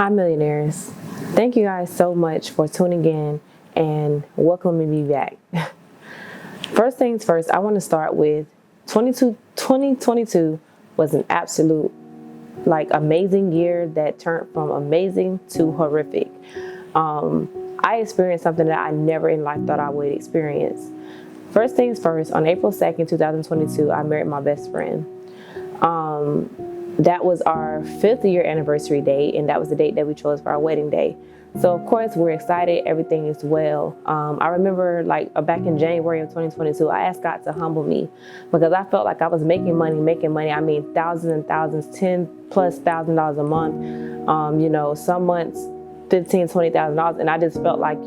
Hi, millionaires. Thank you guys so much for tuning in and welcoming me back. First things first, I want to start with 2022 was an absolute amazing year that turned from amazing to horrific. I experienced something that I never in life thought I would experience. First things first, on April 2nd, 2022, I married my best friend. That was our 5th year anniversary date, and that was the date that we chose for our wedding day. So of course we're excited, everything is well. I remember back in January of 2022, I asked God to humble me because I felt like I was making money. I mean, thousands and thousands, $10,000+ a month. Some months $15,000, $20,000, and I just felt like,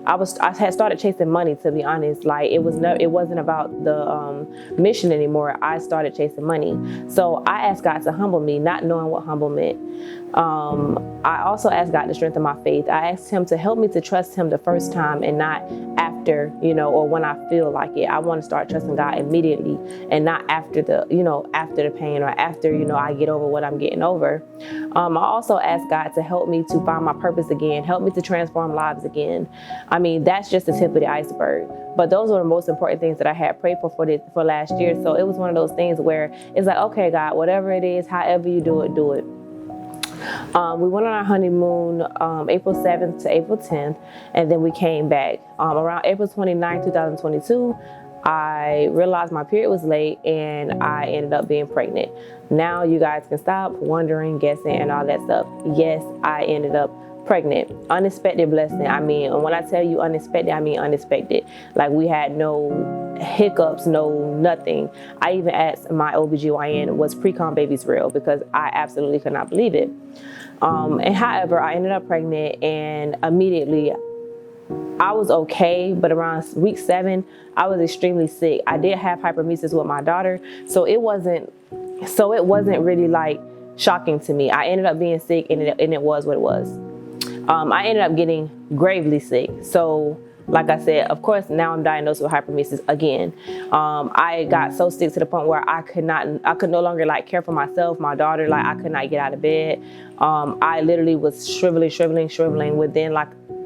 I had started chasing money, to be honest. It wasn't about the mission anymore. I started chasing money. So I asked God to humble me, not knowing what humble meant. I also asked God to strengthen my faith. I asked him to help me to trust him the first time and not after, or when I feel like it. I want to start trusting God immediately and not after the pain or after, I get over what I'm getting over. I also asked God to help me to find my purpose again, help me to transform lives again. I mean, that's just the tip of the iceberg. But those were the most important things that I had prayed for last year. So it was one of those things where it's like, okay, God, whatever it is, however you do it, do it. We went on our honeymoon April 7th to April 10th, and then we came back. Around April 29th, 2022, I realized my period was late and I ended up being pregnant. Now you guys can stop wondering, guessing, and all that stuff. Yes, I ended up pregnant. Unexpected blessing. I mean, when I tell you unexpected, I mean unexpected. We had no hiccups, no nothing. I even asked my OBGYN, was pre-com babies real? Because I absolutely could not believe it. And however, I ended up pregnant, and immediately I was okay, but around week 7, I was extremely sick. I did have hyperemesis with my daughter, so it wasn't really shocking to me. I ended up being sick, and it was what it was. I ended up getting gravely sick. So like I said, of course, now I'm diagnosed with hyperemesis again. I got so sick to the point where I could no longer care for myself, my daughter. I could not get out of bed. I literally was shriveling. Within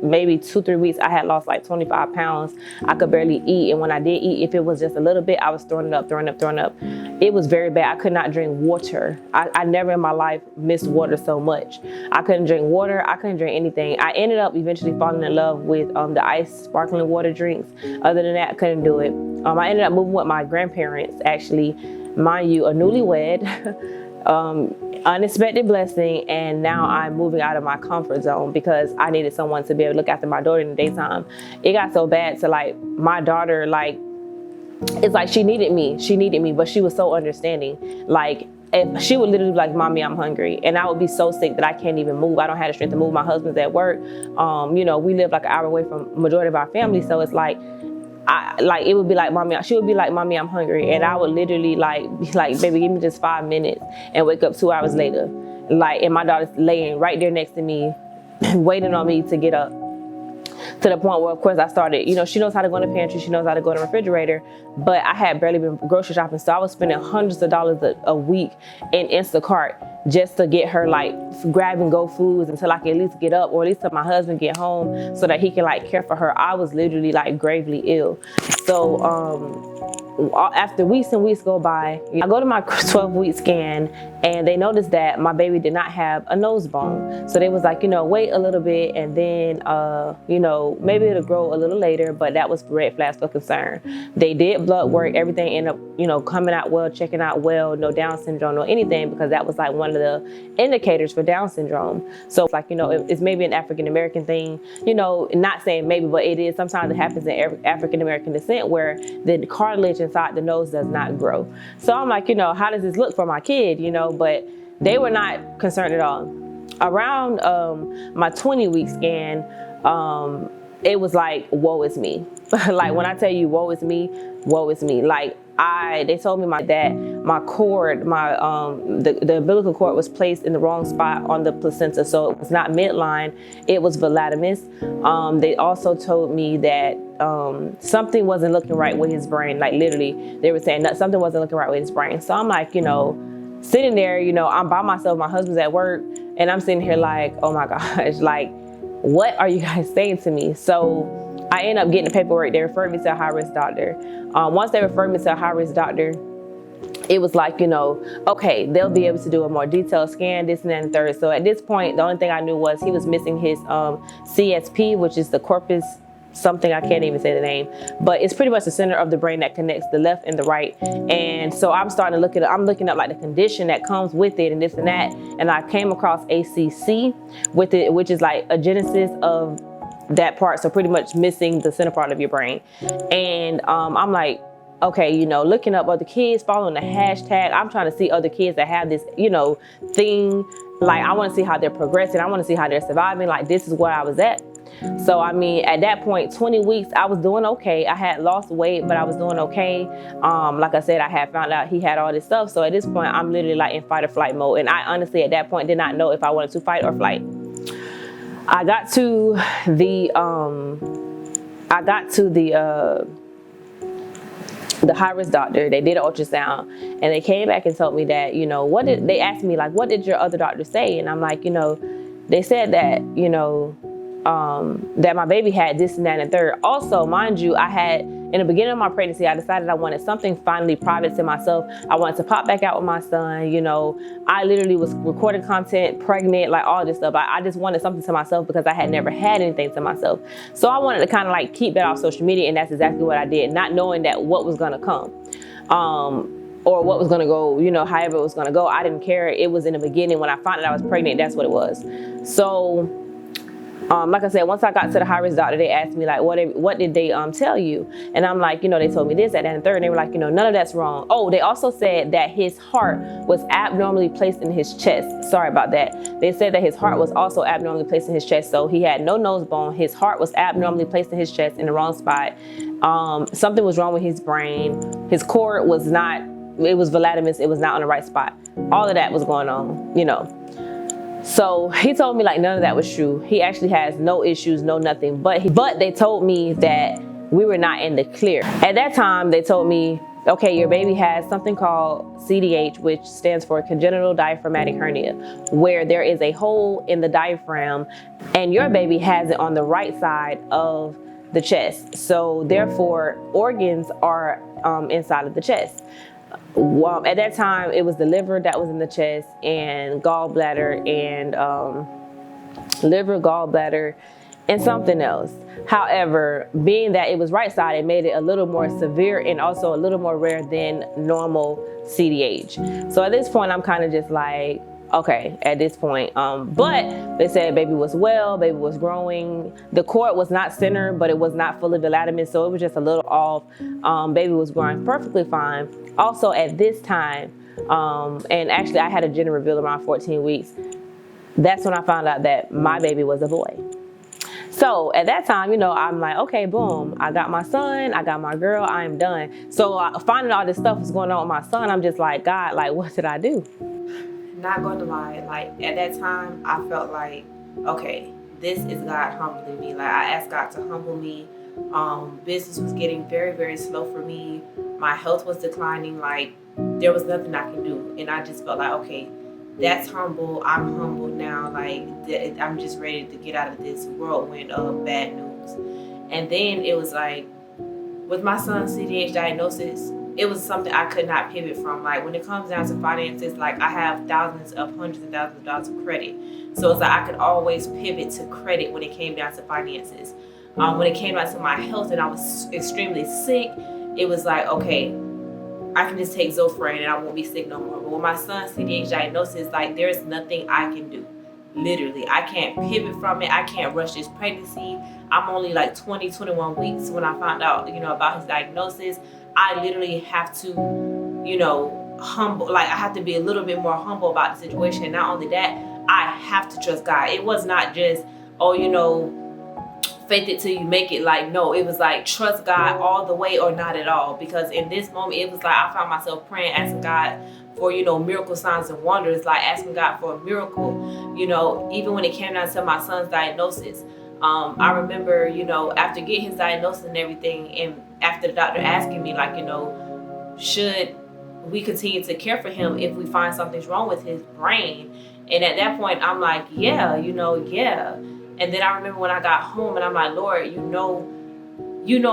maybe 2-3 weeks, I had lost 25 pounds. I could barely eat. And when I did eat, if it was just a little bit, I was throwing up. It was very bad. I could not drink water. I never in my life missed water so much. I couldn't drink water. I couldn't drink anything. I ended up eventually falling in love with the iced sparkling water drinks. Other than that, I couldn't do it. I ended up moving with my grandparents, actually. Mind you, a newlywed. Unexpected blessing, and now I'm moving out of my comfort zone because I needed someone to be able to look after my daughter in the daytime. It got so bad to my daughter, it's she needed me, but she was so understanding. If she would literally be like, "Mommy, I'm hungry," and I would be so sick that I can't even move. I don't have the strength to move. My husband's at work. We live an hour away from majority of our family, so it's it would be like, "Mommy," she would be like, "Mommy, I'm hungry," and I would literally be like, "Baby, give me just 5 minutes," and wake up 2 hours later, and my daughter's laying right there next to me, waiting on me to get up. To the point where, of course, I started, she knows how to go in the pantry, she knows how to go in the refrigerator, but I had barely been grocery shopping, so I was spending hundreds of dollars a week in Instacart just to get her grab and go foods until I can at least get up, or at least till my husband get home so that he can care for her. I was literally gravely ill. So after weeks and weeks go by, I go to my 12-week scan, and they noticed that my baby did not have a nose bone. So they was wait a little bit, and then maybe it'll grow a little later, but that was red flags for concern. They did blood work, everything ended up coming out well, checking out well, no Down syndrome, no anything, because that was one of the indicators for Down syndrome. So it's maybe an African American thing, not saying maybe, but it is. Sometimes it happens in African American descent where the cartilage inside the nose does not grow. So I'm how does this look for my kid, but they were not concerned at all. Around my 20-week scan, it was woe is me. When I tell you woe is me, they told me my cord, the umbilical cord was placed in the wrong spot on the placenta, so it was not midline, it was verlatimus. They also told me that something wasn't looking right with his brain. Literally, they were saying that something wasn't looking right with his brain. So I'm sitting there, I'm by myself, my husband's at work, And I'm sitting here like, oh my gosh, like, what are you guys saying to me? So I ended up getting the paperwork. They referred me to a high-risk doctor. Once they referred me to a high-risk doctor, it was like, okay, they'll be able to do a more detailed scan, this and that and third. So at this point, the only thing I knew was he was missing his CSP, which is the corpus something, I can't even say the name, but it's pretty much the center of the brain that connects the left and the right. And so I'm starting to I'm looking up like the condition that comes with it and this and that. And I came across ACC with it, which is like a genesis of that part. So pretty much missing the center part of your brain. And I'm like, okay, looking up other kids, following the hashtag. I'm trying to see other kids that have this, thing. Like, I want to see how they're progressing. I want to see how they're surviving. Like, this is where I was at. So, I mean, at that point, 20 weeks, I was doing okay. I had lost weight, but I was doing okay. Like I said, I had found out he had all this stuff. So at this point, I'm literally like in fight or flight mode. And I honestly, at that point, did not know if I wanted to fight or flight. I got to the high-risk doctor. They did an ultrasound, and they came back and told me that, they asked me like, what did your other doctor say? And I'm like, they said that, that my baby had this and that and third. Also, mind you, I had, in the beginning of my pregnancy, I decided I wanted something finally private to myself. I wanted to pop back out with my son. I literally was recording content, pregnant, like all this stuff. I just wanted something to myself because I had never had anything to myself. So I wanted to kind of like keep that off social media, and that's exactly what I did, not knowing that what was gonna come. Or what was gonna go, however it was gonna go. I didn't care. It was in the beginning when I found out I was pregnant, that's what it was. So, like I said, once I got to the high-risk doctor, they asked me like, what did they tell you? And I'm like, they told me this, that, and the third. And they were like, none of that's wrong. Oh, they also said that his heart was abnormally placed in his chest. Sorry about that. They said that his heart was also abnormally placed in his chest. So he had no nose bone. His heart was abnormally placed in his chest in the wrong spot. Something was wrong with his brain. His cord was not, it was Hyperemesis. It was not on the right spot. All of that was going on, So he told me like none of that was true. He actually has no issues, no nothing. But they told me that we were not in the clear. At that time, they told me, okay, your baby has something called CDH, which stands for Congenital Diaphragmatic Hernia, where there is a hole in the diaphragm, and your baby has it on the right side of the chest. So therefore, organs are inside of the chest. Well, at that time, it was the liver that was in the chest, and gallbladder, and and something else. However, being that it was right side, it made it a little more severe and also a little more rare than normal CDH. So at this point, I'm kind of just like, okay, at this point. But they said baby was well, baby was growing. The cord was not centered, but it was not fully Hyperemesis, so it was just a little off. Baby was growing perfectly fine. Also at this time, and actually I had a gender reveal around 14 weeks. That's when I found out that my baby was a boy. So at that time, I'm like, okay, boom, I got my son, I got my girl, I am done. So finding all this stuff was going on with my son, I'm just like, God, like, what did I do? Not going to lie, like at that time, I felt like, okay, this is God humbling me. Like I asked God to humble me. Business was getting very, very slow for me. My health was declining. Like there was nothing I can do. And I just felt like, okay, that's humble. I'm humbled now. Like I'm just ready to get out of this whirlwind of bad news. And then it was like, with my son's CDH diagnosis, it was something I could not pivot from. Like when it comes down to finances, like I have hundreds of thousands of dollars of credit. So it's like I could always pivot to credit when it came down to finances. When it came down to my health and I was extremely sick, it was like, okay, I can just take Zofran and I won't be sick no more. But with my son's CDH diagnosis, like there's nothing I can do. Literally, I can't pivot from it. I can't rush this pregnancy. I'm only like 21 weeks when I found out, about his diagnosis. I literally have to, I have to be a little bit more humble about the situation. And not only that, I have to trust God. It was not just, faith it till you make it. Like, no, it was like, trust God all the way or not at all. Because in this moment, it was like, I found myself praying, asking God for, miracle signs and wonders, like asking God for a miracle, even when it came down to my son's diagnosis. I remember, after getting his diagnosis and everything, and after the doctor asking me, like, should we continue to care for him if we find something's wrong with his brain? And at that point, I'm like, yeah, yeah. And then I remember when I got home and I'm like, Lord, you know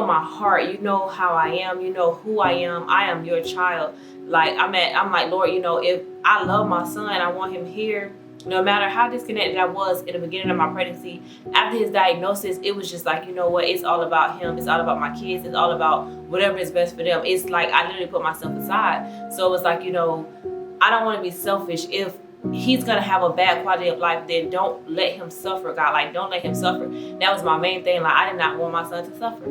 my heart, you know how I am, you know who I am your child. Like I'm like, Lord, if I love my son, I want him here. No matter how disconnected I was in the beginning of my pregnancy, after his diagnosis, it was just like, you know what, it's all about him. It's all about my kids. It's all about whatever is best for them. It's like I literally put myself aside. So it's like, I don't want to be selfish. If he's going to have a bad quality of life, then don't let him suffer, God. Like, don't let him suffer. That was my main thing. Like, I did not want my son to suffer.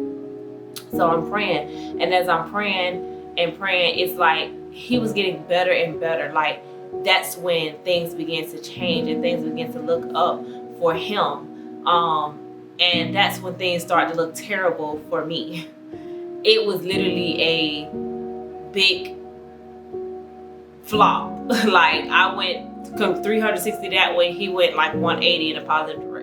So I'm praying. And as I'm praying, it's like he was getting better and better. Like, that's when things began to change and things began to look up for him. And that's when things started to look terrible for me. It was literally a big flop. Like, I went 360 that way, he went like 180 in a positive direction.